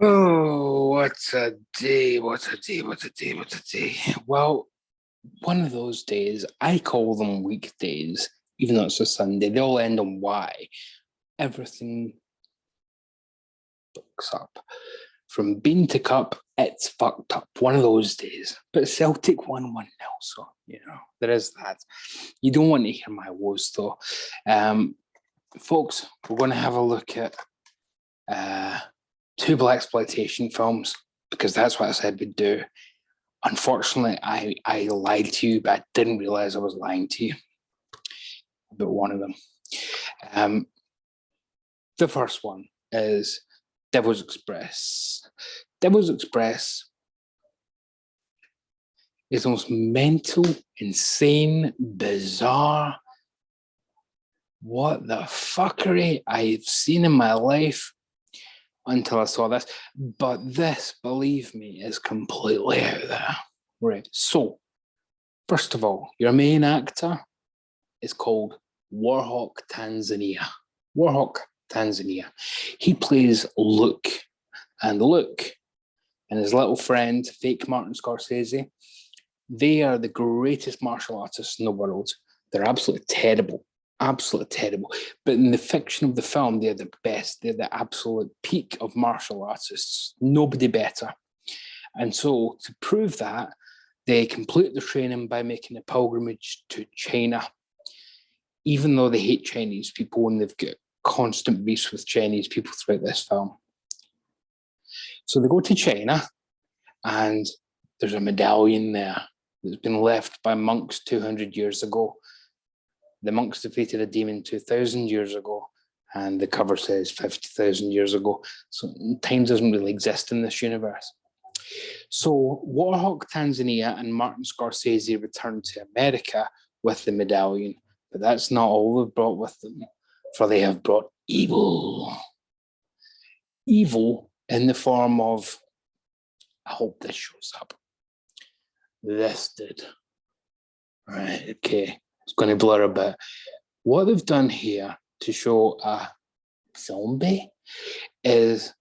Oh, what a day, what a day, what a day, what a day. Well, one of those days, I call them weekdays, even though it's a Sunday, they all end on Y. Everything fucks up. From bean to cup, it's fucked up. One of those days. But Celtic won 1-0, so, there is that. You don't want to hear my woes, though. Folks, we're going to have a look at two Blaxploitation films, because that's what I said we'd do. Unfortunately, I lied to you, but I didn't realize I was lying to you about one of them. The first one is Devil's Express. Devil's Express is the most mental, insane, bizarre, what the fuckery I've seen in my life until I saw this. But this, believe me, is completely out there. Right. So, first of all, your main actor is called Warhawk Tanzania. Warhawk Tanzania. He plays Luke. And Luke and his little friend, fake Martin Scorsese, they are the greatest martial artists in the world. They're absolutely terrible. Absolutely terrible. But in the fiction of the film, they're the best. They're the absolute peak of martial artists. Nobody better. And so to prove that, they complete the training by making a pilgrimage to China, even though they hate Chinese people and they've got constant beefs with Chinese people throughout this film. So they go to China and there's a medallion there that's been left by monks 200 years ago. The monks defeated a demon 2,000 years ago, and the cover says 50,000 years ago. So time doesn't really exist in this universe. So Warhawk Tanzania and Martin Scorsese returned to America with the medallion, but that's not all they've brought with them, for they have brought evil. Evil in the form of, I hope this shows up. This did. Right, okay. It's going to blur a bit. What they've done here to show a zombie is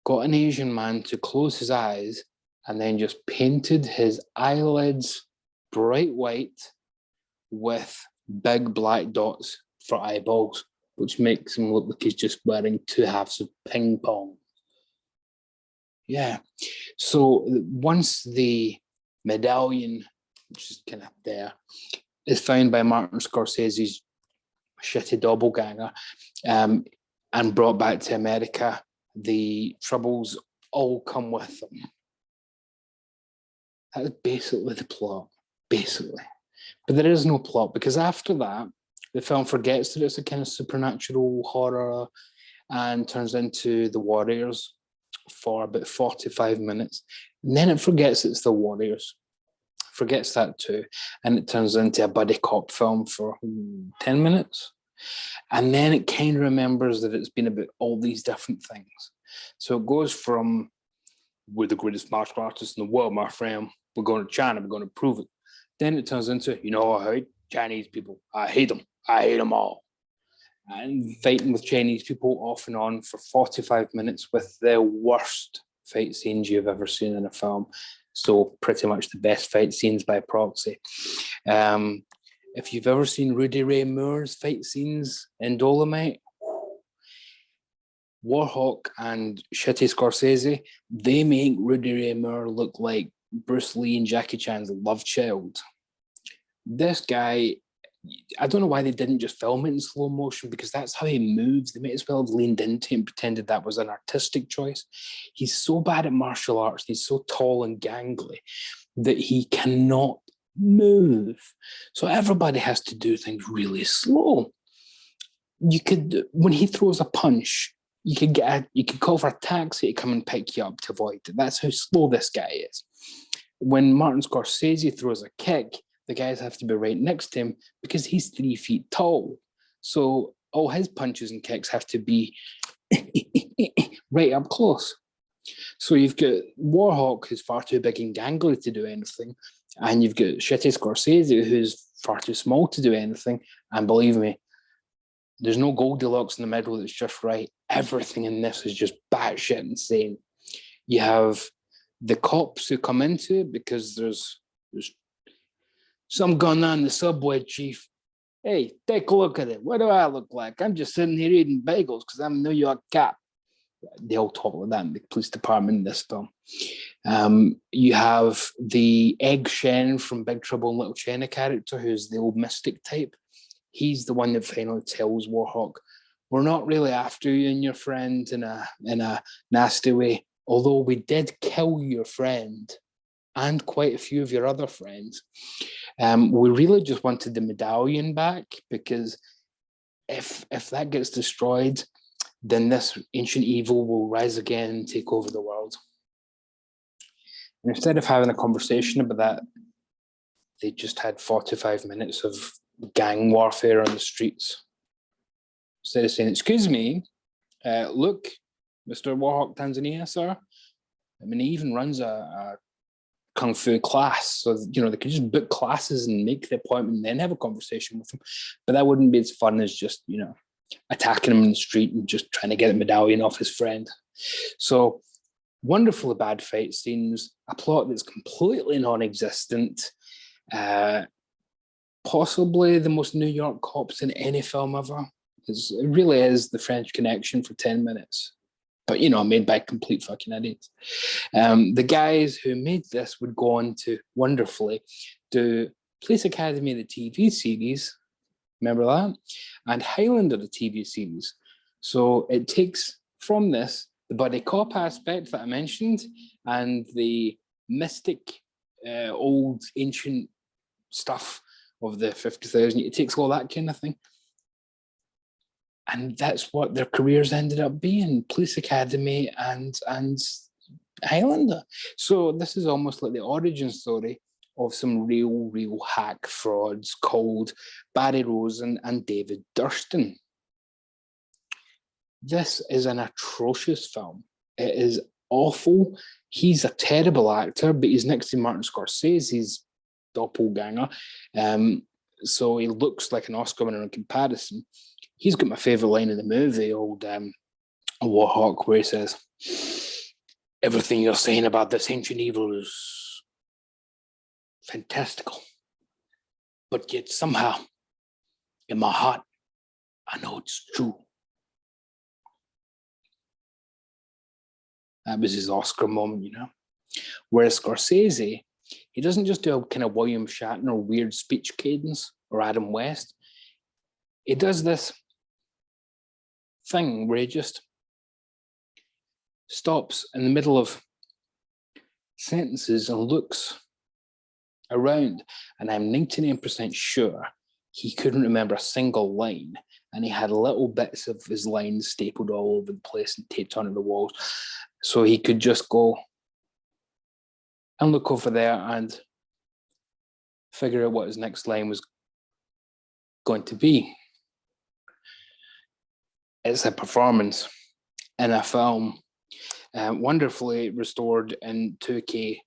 got an Asian man to close his eyes and then just painted his eyelids bright white with big black dots for eyeballs, which makes him look like he's just wearing two halves of ping pong. Yeah. So once the medallion, which is kind of there, is found by Martin Scorsese's shitty doppelganger and brought back to America, the troubles all come with them. That is basically the plot, basically. But there is no plot, because after that, the film forgets that it's a kind of supernatural horror and turns into The Warriors for about 45 minutes. And then it forgets it's The Warriors. Forgets that too, and it turns into a buddy cop film for 10 minutes. And then it kind of remembers that it's been about all these different things. So it goes from, we're the greatest martial artists in the world, my friend. We're going to China, we're going to prove it. Then it turns into, I hate Chinese people. I hate them. I hate them all. And fighting with Chinese people off and on for 45 minutes with the worst fight scenes you've ever seen in a film. So pretty much the best fight scenes by proxy. If you've ever seen Rudy Ray Moore's fight scenes in Dolomite, Warhawk and shitty Scorsese, they make Rudy Ray Moore look like Bruce Lee and Jackie Chan's love child. This guy, I don't know why they didn't just film it in slow motion, because that's how he moves. They might as well have leaned into it and pretended that was an artistic choice. He's so bad at martial arts, he's so tall and gangly that he cannot move. So everybody has to do things really slow. You could, when he throws a punch, you could call for a taxi to come and pick you up to avoid it. That's how slow this guy is. When Martin Scorsese throws a kick, the guys have to be right next to him because he's 3 feet tall. So all his punches and kicks have to be right up close. So you've got Warhawk, who's far too big and gangly to do anything, and you've got shitty Scorsese, who's far too small to do anything. And believe me, There's no Goldilocks in the middle that's just right. Everything in this is just batshit insane. You have the cops who come into it because there's some going on in the subway, chief. Hey, take a look at it. What do I look like? I'm just sitting here eating bagels because I'm a New York cop. They all talk like that in the police department in this film. You have the Egg Shen from Big Trouble in Little China character, who's the old mystic type. He's the one that finally tells Warhawk, we're not really after you and your friend in a nasty way, although we did kill your friend and quite a few of your other friends. We really just wanted the medallion back, because if that gets destroyed, then this ancient evil will rise again and take over the world. And instead of having a conversation about that, they just had 45 minutes of gang warfare on the streets. Instead of saying, excuse me, look, Mr. Warhawk Tanzania, sir. I mean, he even runs a kung fu class, so they could just book classes and make the appointment and then have a conversation with him. But that wouldn't be as fun as just attacking him in the street and just trying to get a medallion off his friend. So wonderfully bad fight scenes, a plot that's completely non-existent, possibly the most New York cops in any film ever. It really is the French Connection for 10 minutes. But, made by complete fucking idiots. The guys who made this would go on to wonderfully do Police Academy, the TV series, remember that? And Highlander, the TV series. So it takes from this the buddy cop aspect that I mentioned and the mystic, old, ancient stuff of the 50,000. It takes all that kind of thing. And that's what their careers ended up being, Police Academy and Highlander. So this is almost like the origin story of some real hack frauds called Barry Rosen and David Durston. This is an atrocious film. It is awful. He's a terrible actor, but he's next to Martin Scorsese's doppelganger. So he looks like an Oscar winner in comparison. He's got my favourite line in the movie, old Warhawk, where he says, everything you're saying about this ancient evil is fantastical. But yet somehow, in my heart, I know it's true. That was his Oscar moment, Whereas Scorsese, he doesn't just do a kind of William Shatner weird speech cadence or Adam West. He does this thing where he just stops in the middle of sentences and looks around. And I'm 99% sure he couldn't remember a single line. And he had little bits of his lines stapled all over the place and taped onto the walls. So he could just go and look over there and figure out what his next line was going to be. It's a performance in a film, wonderfully restored in 2K.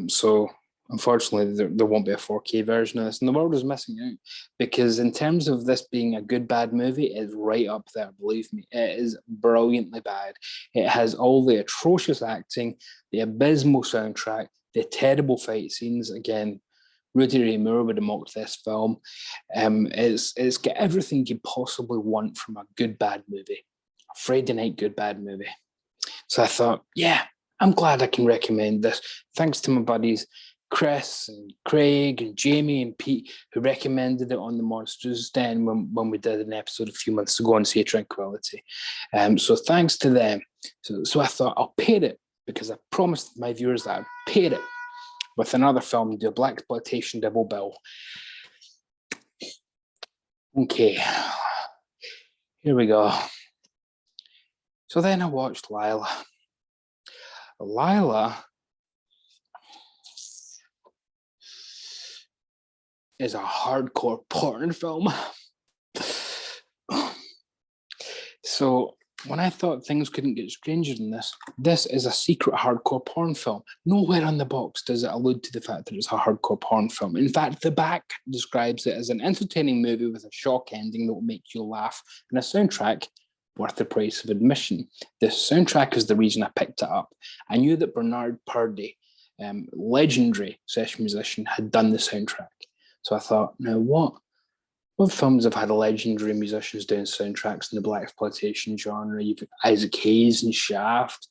So unfortunately, there won't be a 4K version of this, and the world is missing out, because in terms of this being a good, bad movie, it's right up there, believe me. It is brilliantly bad. It has all the atrocious acting, the abysmal soundtrack, the terrible fight scenes. Again, Rudy Ray Moore would have mocked this film. It's got everything you possibly want from a good, bad movie. A Friday night good, bad movie. So I thought, yeah, I'm glad I can recommend this. Thanks to my buddies Chris and Craig and Jamie and Pete, who recommended it on the Monsters Den when we did an episode a few months ago on Sea Tranquility. So thanks to them. So I thought I'll pair it, because I promised my viewers that I'd pair it with another film, do a Blaxploitation double bill. Okay, here we go. So then I watched Lialeh. Lialeh is a hardcore porn film. So when I thought things couldn't get stranger than this, this is a secret hardcore porn film. Nowhere on the box does it allude to the fact that it's a hardcore porn film. In fact, the back describes it as an entertaining movie with a shock ending that will make you laugh and a soundtrack worth the price of admission. The soundtrack is the reason I picked it up. I knew that Bernard Purdie, legendary session musician, had done the soundtrack. So I thought, now what films have had legendary musicians doing soundtracks in the Blaxploitation genre? You've got Isaac Hayes and Shaft,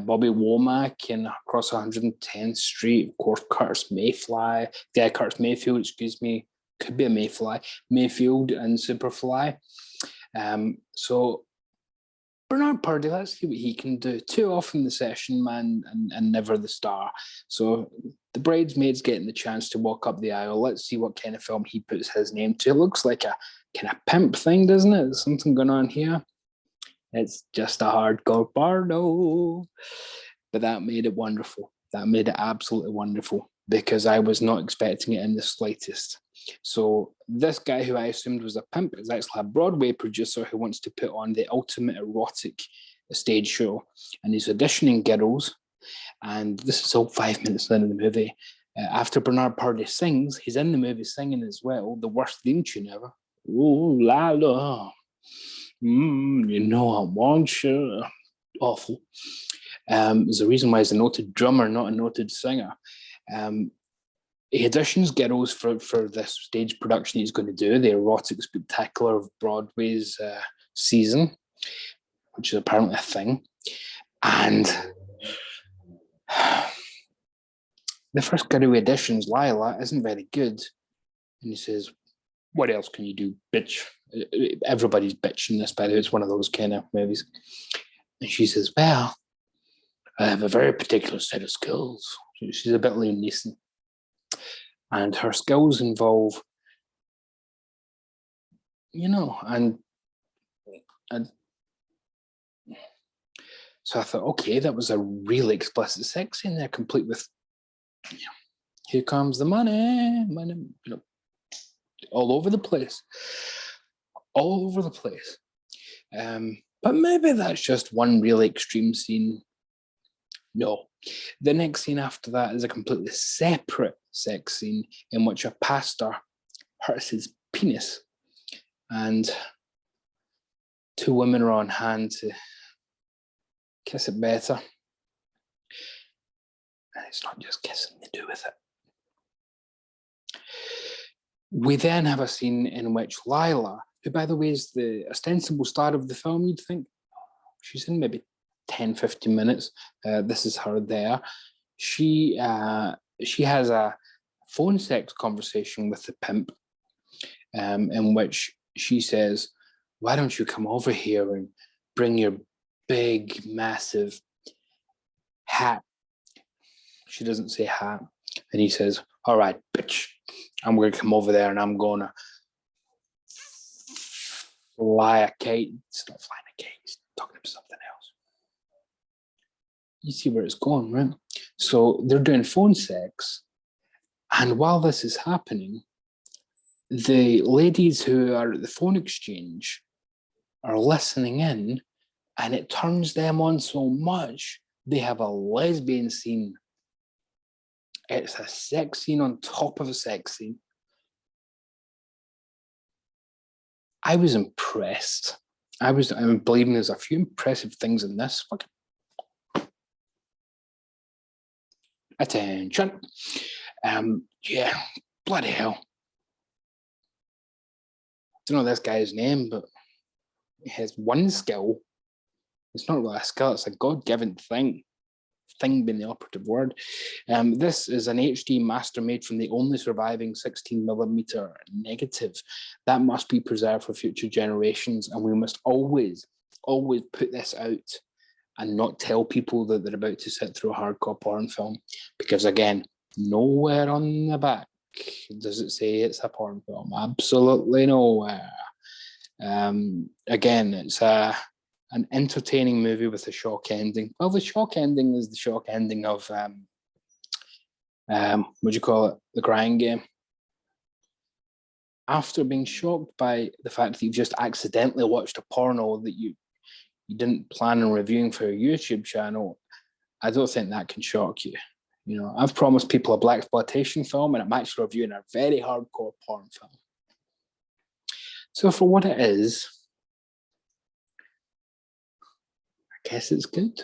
Bobby Womack in Across 110th Street, of course, Curtis Mayfield, excuse me, could be a Mayfield and Superfly. So Bernard Purdie, let's see what he can do. Too often the session man and never the star. So the bridesmaid's getting the chance to walk up the aisle. Let's see what kind of film he puts his name to. It looks like a kind of pimp thing, doesn't it? There's something going on here. It's just a hardcore porno. But that made it wonderful. That made it absolutely wonderful because I was not expecting it in the slightest. So this guy, who I assumed was a pimp, is actually a Broadway producer who wants to put on the ultimate erotic stage show. And he's auditioning girls. And this is all 5 minutes into the movie. After Bernard Purdie sings, he's in the movie singing as well, the worst theme tune ever. Oh, Lialeh. You know I want you. Awful. There's a reason why he's a noted drummer, not a noted singer. He auditions girls for this stage production he's going to do, the erotic spectacular of Broadway's season, which is apparently a thing. And the first girl who auditions, Lialeh, isn't very good. And he says, what else can you do, bitch? Everybody's bitch in this, by the way. It's one of those kind of movies. And she says, well, I have a very particular set of skills. She's a bit Liam Neeson. And her skills involve, and so I thought, okay, that was a really explicit sex scene there, complete with, here comes the money, all over the place. But maybe that's just one really extreme scene. No. The next scene after that is a completely separate sex scene in which a pastor hurts his penis and two women are on hand to kiss it better. And it's not just kissing they do with it. We then have a scene in which Lialeh, who by the way is the ostensible star of the film, you'd think, she's in maybe 10, 15 minutes. This is her there. She has a phone sex conversation with the pimp in which she says, why don't you come over here and bring your big, massive hat? She doesn't say hat. And he says, all right, bitch, I'm going to come over there and I'm going to fly a kite. It's not flying a kite. He's talking about something else. You see where it's going, right? So they're doing phone sex. And while this is happening, the ladies who are at the phone exchange are listening in, and it turns them on so much, they have a lesbian scene. It's a sex scene on top of a sex scene. I was impressed. I'm believing there's a few impressive things in this. Attention. Yeah, bloody hell. I don't know this guy's name, but he has one skill. It's not really a skill, it's a God-given thing. Thing being the operative word. This is an HD master made from the only surviving 16mm negative. That must be preserved for future generations, and we must always put this out and not tell people that they're about to sit through a hardcore porn film, because again, nowhere on the back does it say it's a porn film. Absolutely nowhere. Again, it's an entertaining movie with a shock ending. Well, the shock ending is the shock ending of what do you call it? The Crying Game. After being shocked by the fact that you've just accidentally watched a porno that you didn't plan on reviewing for your YouTube channel, I don't think that can shock you. You know, I've promised people a Blaxploitation film, and I'm actually reviewing a very hardcore porn film. So for what it is, I guess it's good.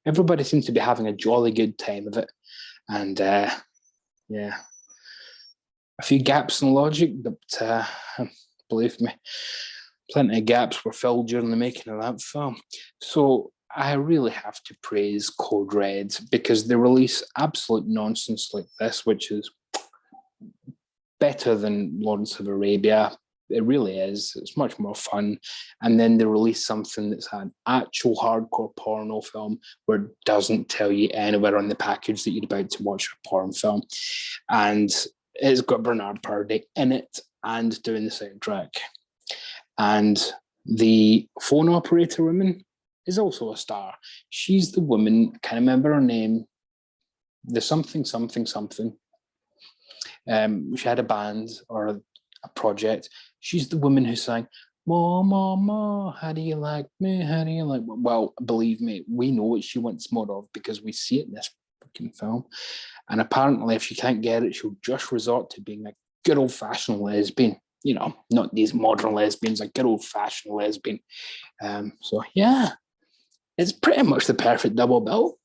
Everybody seems to be having a jolly good time of it. And yeah, a few gaps in logic, but believe me, plenty of gaps were filled during the making of that film. So I really have to praise Code Red, because they release absolute nonsense like this, which is better than Lawrence of Arabia. It really is. It's much more fun. And then they release something that's an actual hardcore porno film where it doesn't tell you anywhere on the package that you're about to watch a porn film. And it's got Bernard Purdie in it and doing the soundtrack. And the phone operator woman is also a star. She's the woman, I can't remember her name, the something. She had a band or a project. She's the woman who sang, "Ma, ma, ma, how do you like me? How do you like me?" Well, believe me, we know what she wants more of because we see it in this fucking film. And apparently, if she can't get it, she'll just resort to being a good old-fashioned lesbian. You know, not these modern lesbians, a good old-fashioned lesbian. So yeah, it's pretty much the perfect double bill.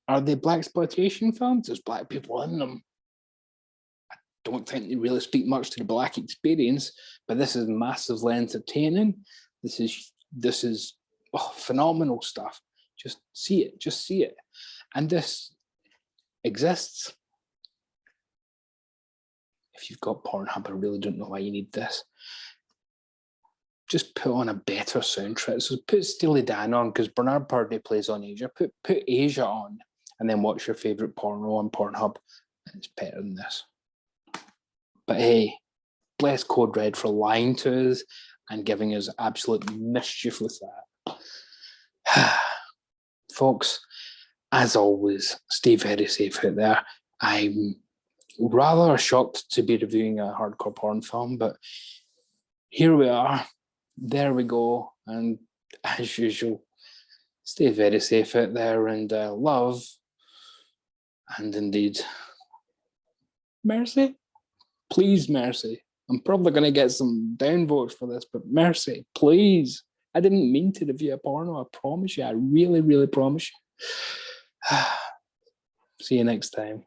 Are they Blaxploitation films? There's black people in them. Don't think they really speak much to the black experience, but this is massively entertaining. This is phenomenal stuff. Just see it. And this exists. If you've got Pornhub, I really don't know why you need this. Just put on a better soundtrack. So put Steely Dan on, because Bernard Purdie plays on Asia. Put Asia on, and then watch your favorite porno on Pornhub. It's better than this. But hey, bless Code Red for lying to us and giving us absolute mischief with that. Folks, as always, stay very safe out there. I'm rather shocked to be reviewing a hardcore porn film, but here we are. There we go. And as usual, stay very safe out there, and love, and indeed, mercy. Please, mercy. I'm probably going to get some downvotes for this, but mercy, please. I didn't mean to review a porno. I promise you. I really, really promise you. See you next time.